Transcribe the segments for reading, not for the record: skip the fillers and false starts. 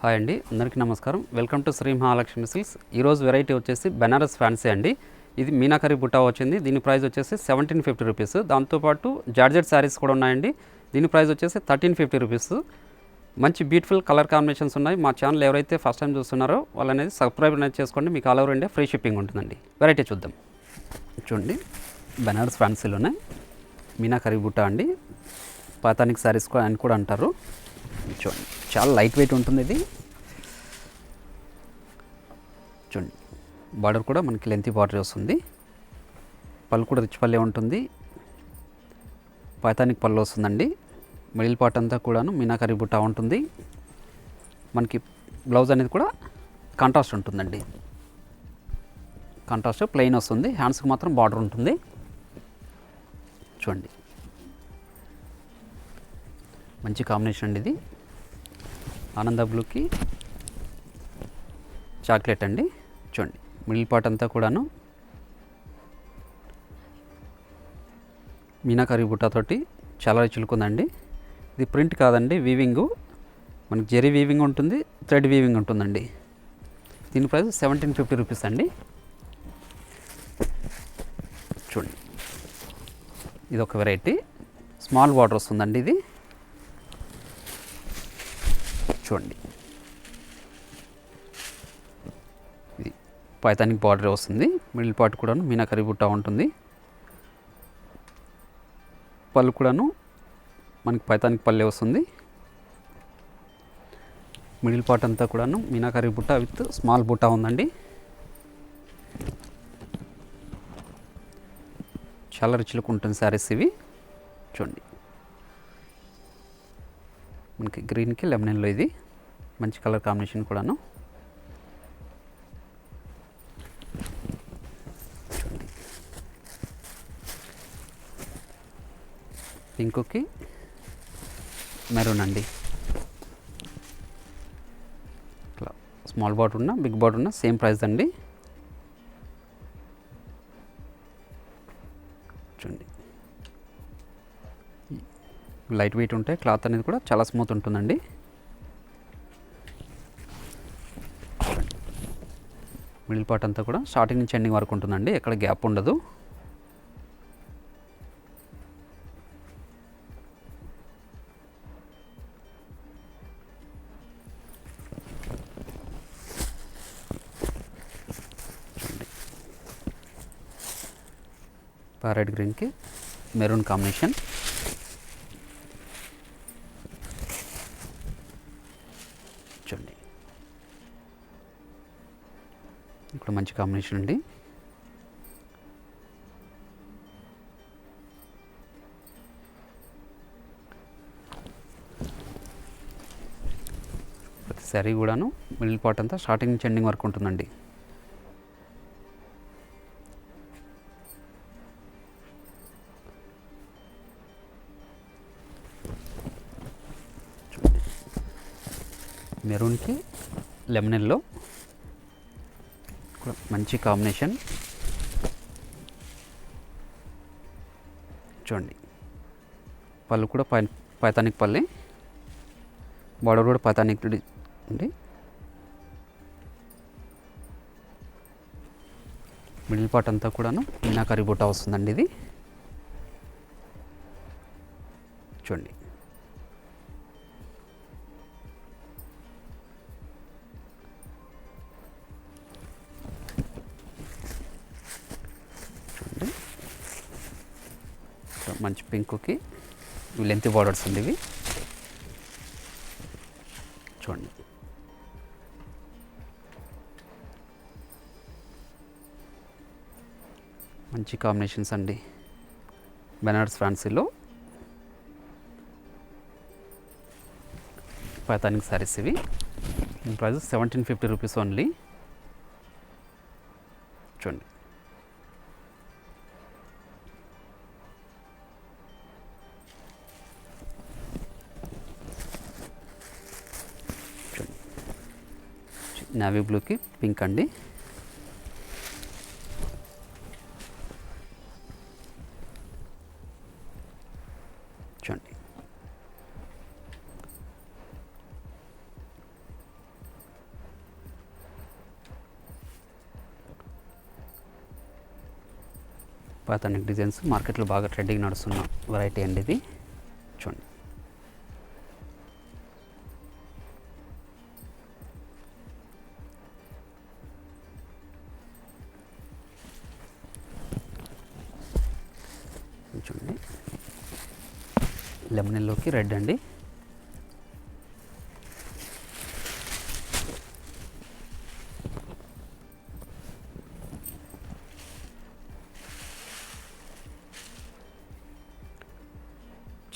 Hi అండి, అందరికీ నమస్కారం. Welcome to Shri Mahalakshmi silks. ఈరోజు వెరైటీ వచ్చేసి బెనారస్ ఫ్యాన్సీ అండి. ఇది మీనాకరీ బుట్టా వచ్చింది. దీని ప్రైస్ వచ్చేసి 1750 రూపీస్. దాంతోపాటు జార్జెట్ శారీస్ కూడా ఉన్నాయండి. దీని ప్రైస్ వచ్చేసి 1350 రూపీస్. మంచి బ్యూటిఫుల్ కలర్ కాంబినేషన్స్ ఉన్నాయి. మా ఛానల్ ఎవరైతే ఫస్ట్ టైం చూస్తున్నారో వాళ్ళు అనేది సబ్స్క్రైబ్ అనేది చేసుకోండి. మీకు all over India free shipping ఉంటుందండి. వెరైటీ చూద్దాం. చూడండి, బెనారస్ ఫ్యాన్సీలోనే మీనాకరీ బుట్టా అండి. పాతానిక్ శారీస్ అని కూడా అంటారు. చూడండి, చాలా లైట్ వెయిట్ ఉంటుంది ఇది. చూడండి, బార్డర్ కూడా మనకి లెంతీ బార్డర్ వస్తుంది. పళ్ళు కూడా రిచ్ పల్లె ఉంటుంది. పైతానిక్ పళ్ళు వస్తుందండి. మిడిల్ పార్ట్ అంతా కూడాను మీనాకరీ బుట్టా ఉంటుంది. మనకి బ్లౌజ్ అనేది కూడా కాంట్రాస్ట్ ఉంటుందండి. కాంట్రాస్ట్ ప్లెయిన్ వస్తుంది. హ్యాండ్స్కి మాత్రం బార్డర్ ఉంటుంది. చూడండి, మంచి కాంబినేషన్ అండి ఇది. ఆనంద బ్లూకి చాక్లెట్ అండి. చూడండి, మిడిల్ పార్ట్ అంతా కూడాను మీనాకరీ బుట్టాతోటి చాలా రుచులుకుందండి. ఇది ప్రింట్ కాదండి, వీవింగు. మనకి జెరీ వీవింగ్ ఉంటుంది, థ్రెడ్ వీవింగ్ ఉంటుందండి. దీని ప్రైస్ 1750 రూపీస్ అండి. చూడండి, ఇది ఒక వెరైటీ. స్మాల్ బార్డర్ వస్తుందండి ఇది. చూడండి, ఇది పైతానిక్ బార్డర్ వస్తుంది. మిడిల్ పార్ట్ కూడాను మీనాకరీ బుట్టా ఉంటుంది. పళ్ళు కూడాను మనకి పైతానిక్ పల్లె వస్తుంది. మిడిల్ పార్ట్ అంతా కూడాను మీనాకరీ బుట్టా విత్ స్మాల్ బుట్టా ఉందండి. చాలా రిచ్లకు ఉంటుంది శారీస్ ఇవి. చూడండి, మనకి గ్రీన్కి లెమనెన్లో ఇది మంచి కలర్ కాంబినేషన్ కూడాను. చూడండి, పింక్కి మెరూన్ అండి. ఇట్లా స్మాల్ బార్డర్ ఉన్న బిగ్ బార్డర్ ఉన్న సేమ్ ప్రైస్ అండి. చూడండి, లైట్ వెయిట్ ఉంటాయి. క్లాత్ అనేది కూడా చాలా స్మూత్ ఉంటుందండి. మిడిల్ పార్ట్ అంతా కూడా స్టార్టింగ్ నుంచి ఎండింగ్ వరకు ఉంటుందండి. ఎక్కడ గ్యాప్ ఉండదు. ప్యారెట్ గ్రీన్కి మెరూన్ కాంబినేషన్. చూడండి, ఇక్కడ మంచి కాంబినేషన్ అండి. ప్రతి శారీ కూడాను మిడిల్ పార్ట్ అంతా స్టార్టింగ్ నుంచి ఎండింగ్ వరకు ఉంటుందండి. మెరూన్కి లెమనెల్లో మంచి కాంబినేషన్. చూడండి, పళ్ళు కూడా పైతానిక్ పల్లె, బార్డర్ కూడా పైతానిక్ అండి. మిడిల్ పార్ట్ అంతా కూడాను మీనాకరీ బుట్టా వస్తుందండి ఇది. చూడండి, మంచి పింక్కి లెంత్ బార్డర్స్ ఉంది ఇవి. చూడండి, మంచి కాంబినేషన్స్ అండి. బెనారస్ ఫ్యాన్సీలో పైతానిక్ శారీస్ ఇవి. Price 1750 rupees only. చూడండి, నేవీ బ్లూకి పింక్ అండి. చూడండి, పాతానిక్ డిజైన్స్ మార్కెట్లో బాగా ట్రెండింగ్ నడుస్తున్న వెరైటీ అండి ఇది. చూడండి, చూడండి లెమన్ ఎల్లోకి రెడ్ అండి.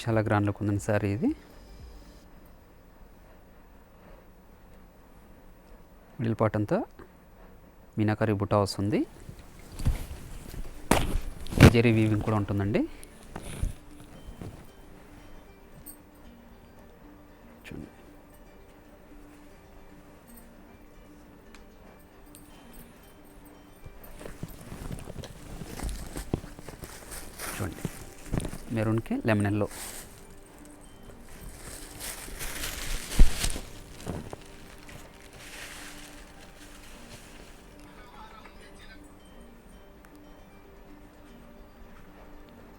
చాలా గ్రాండ్ లుక్ ఉందండి సారీ ఇది. మిడిల్ పార్ట్ అంతా మీనాకరీ బుట్ట వస్తుంది. జెరీ వీవింగ్ కూడా ఉంటుందండి. చూడండి, చూడండి మెరూన్కి లెమన్ ఎల్లో.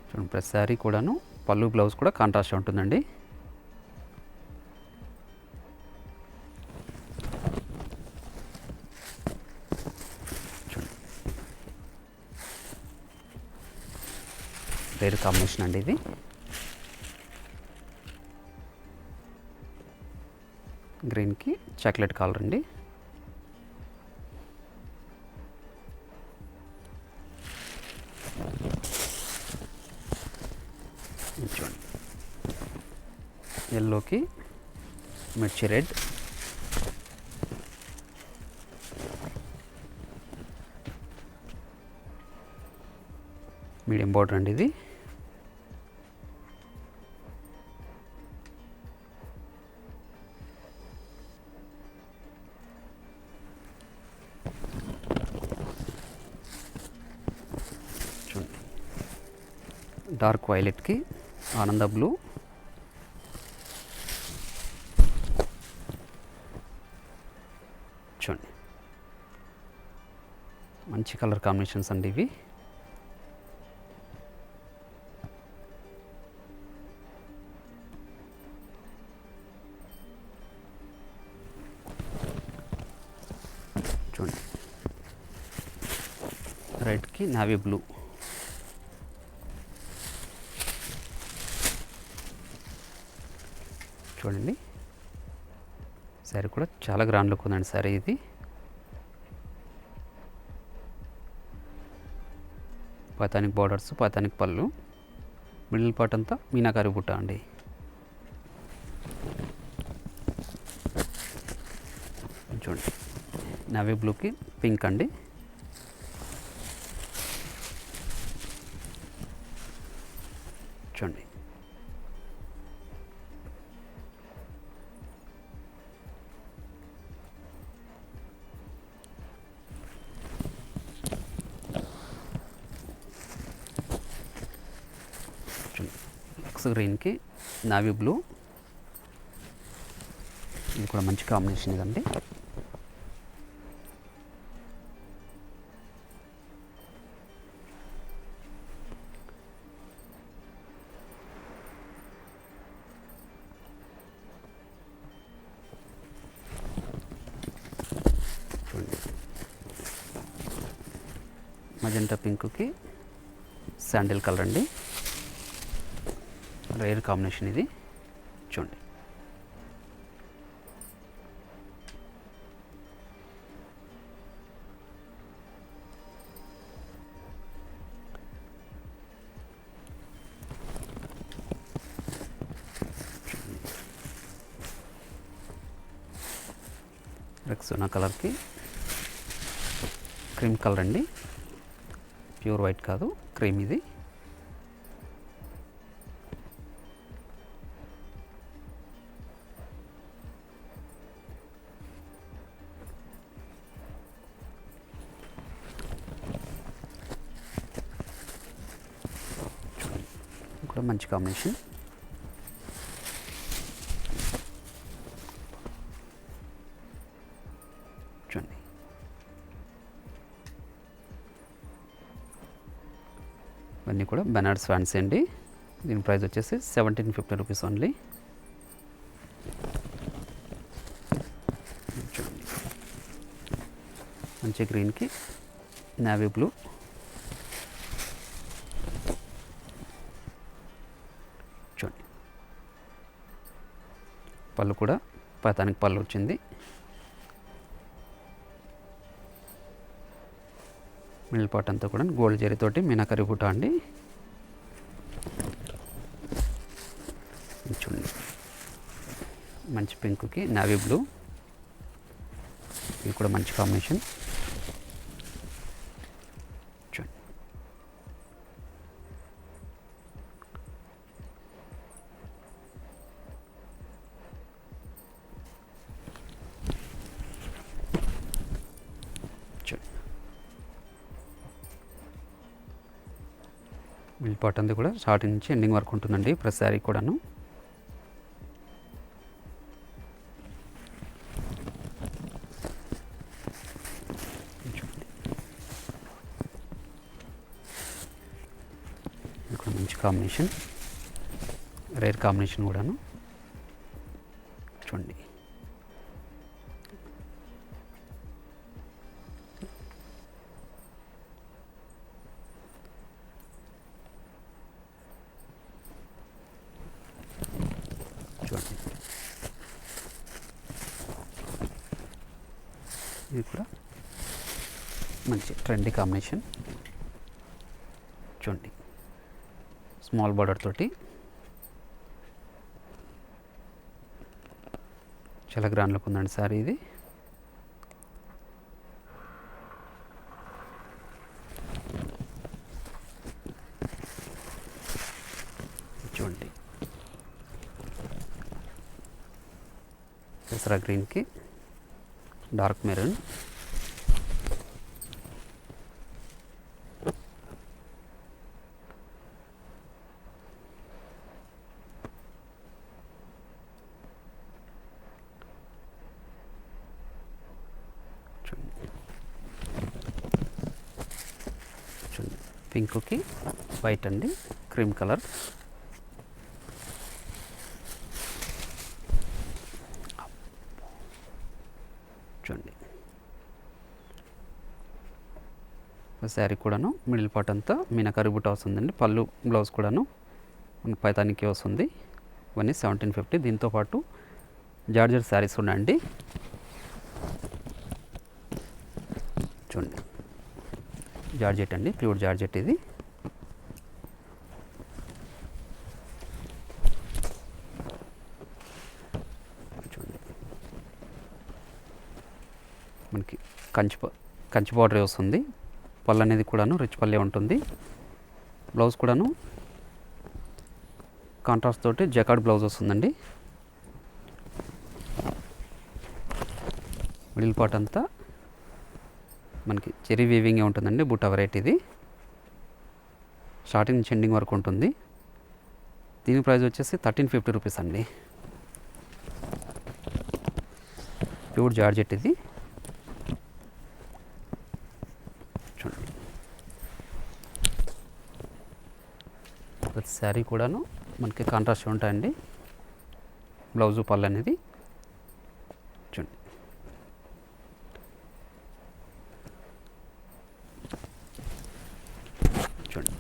చూడండి, ప్రతి శారీ కూడాను పళ్ళు బ్లౌజ్ కూడా కాంట్రాస్ట్ ఉంటుందండి. చూడండి, రేర్ కాంబినేషన్ అండి ఇది. గ్రీన్కి చాక్లెట్ కలర్ అండి. చూడండి, ఎల్లోకి మిర్చి రెడ్. మీడియం బార్డర్ అండి ఇది. చూడండి, డార్క్ వైలెట్కి ఆనంద బ్లూ. చూడండి, మంచి కలర్ కాంబినేషన్స్ అండి ఇవి. చూడండి, రెడ్కి నావీ బ్లూ. చూడండి, శారీ కూడా చాలా గ్రాండ్ లుక్ ఉందండి శారీ ఇది. పాతానిక్ బార్డర్స్, పాతానిక్ పళ్ళు, మిడిల్ పార్ట్ అంతా మీనాకారి బుట్ట అండి. చూడండి, నావీ బ్లూకి పింక్ అండి. చూడండి, లక్స్ గ్రీన్కి నావీ బ్లూ. ఇది కూడా మంచి కాంబినేషన్ ఇదండి. చూడండి, మజెంటా పింక్కి శాండిల్ కలర్ అండి. రేర్ కాంబినేషన్ ఇది. చూడండి, రెక్సోనా కలర్కి క్రీమ్ కలర్ అండి. ప్యూర్ వైట్ కాదు, క్రీమ్ ఇది. కూడా మంచి కాంబినేషన్. చూడండి, ఇవన్నీ కూడా బెనారస్ ఫ్యాన్సీ అండి. దీని ప్రైస్ వచ్చేసి 1750 రూపీస్ ఓన్లీ. చూడండి, మంచి గ్రీన్కి నేవీ బ్లూ, చూడండి పళ్ళు కూడా పైతానికి పళ్ళు వచ్చింది. మిడిల్ పార్ట్ అంతా కూడా గోల్డ్ జరీతోటి మీనాకరి బుట్ట అండి. చూడండి, మంచి పింక్కి నేవీ బ్లూ, ఇది కూడా మంచి కాంబినేషన్. చూడండి, మిల్ పార్ట్ అంతా కూడా స్టార్టింగ్ నుంచి ఎండింగ్ వరకు ఉంటుందండి ప్రతి శారీ కూడాను. ఇక్కడ మంచి కాంబినేషన్, రేర్ కాంబినేషన్ కూడాను. చూడండి, చూడండి ఇది కూడా మంచి ట్రెండీ కాంబినేషన్. చూడండి, స్మాల్ బార్డర్ తోటి చాలా గ్రాండ్ లుక్ ఉందండి సారీ ఇది. చూడండి, దసరా గ్రీన్కి డార్క్ మెరూన్, పింక్కి వైట్ అండి, క్రీమ్ కలర్. చూడండి, శారీ కూడాను మిడిల్ పార్ట్ అంతా మీనాకరి బుట్ట వస్తుందండి. పళ్ళు బ్లౌజ్ కూడాను మనకు పైతానికి వస్తుంది. ఇవన్నీ 1750. దీంతోపాటు జార్జెట్ శారీస్ ఉన్నాయండి. చూడండి, జార్జెట్ అండి, ప్యూర్ జార్జెట్ ఇది. చూడండి, మనకి కంచి బార్డర్ వస్తుంది. పళ్ళు అనేది కూడాను రిచ్ పల్లె ఉంటుంది. బ్లౌజ్ కూడాను కాంట్రాస్ట్ తోటి జకార్డ్ బ్లౌజ్ వస్తుందండి. మిడిల్ పార్ట్ అంతా మనకి చెరీ వీవింగే ఉంటుందండి. బుట్ట వెరైటీ ఇది. స్టార్టింగ్ నుంచి ఎండింగ్ వరకు ఉంటుంది. దీని ప్రైస్ వచ్చేసి 1350 రూపీస్ అండి. ప్యూర్ జార్జెట్ ఇది. చూడండి, ప్రతి శారీ కూడాను మనకి కాంట్రాస్ట్ ఉంటాయండి. బ్లౌజు పళ్ళు అనేది. చూడండి, చూడండి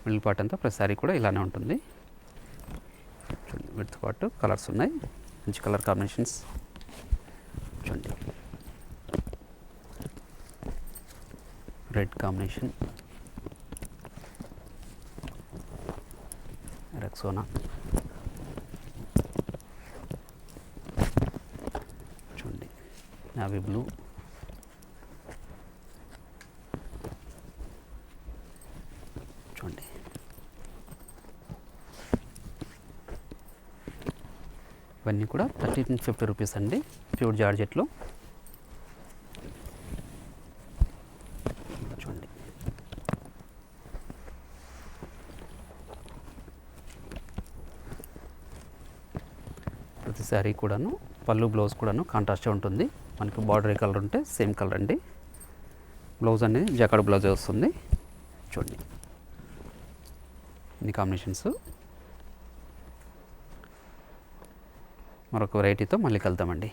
మిడిల్ పార్ట్ అంతా ప్రతి శారీ కూడా ఇలానే ఉంటుంది. చూడండి, వీటితో పాటు కలర్స్ ఉన్నాయి, మంచి కలర్ కాంబినేషన్స్. చూడండి, రెడ్ కాంబినేషన్, రెక్సోనా, చూడండి నావీ బ్లూ, చూడండి ఇవన్నీ కూడా 1350 రూపీస్ అండి, ప్యూర్ జార్జెట్లో. చూడండి, ప్రతి శారీ కూడాను పళ్ళు బ్లౌజ్ కూడాను కాంట్రాస్టే ఉంటుంది. మనకి బార్డర్ కలర్ ఉంటే సేమ్ కలర్ అండి. బ్లౌజ్ అనేది జకార్డ్ బ్లౌజ్ వస్తుంది. చూడండి ఇన్ని కాంబినేషన్స్. మరొక వెరైటీతో మళ్ళీ కలుద్దామండి.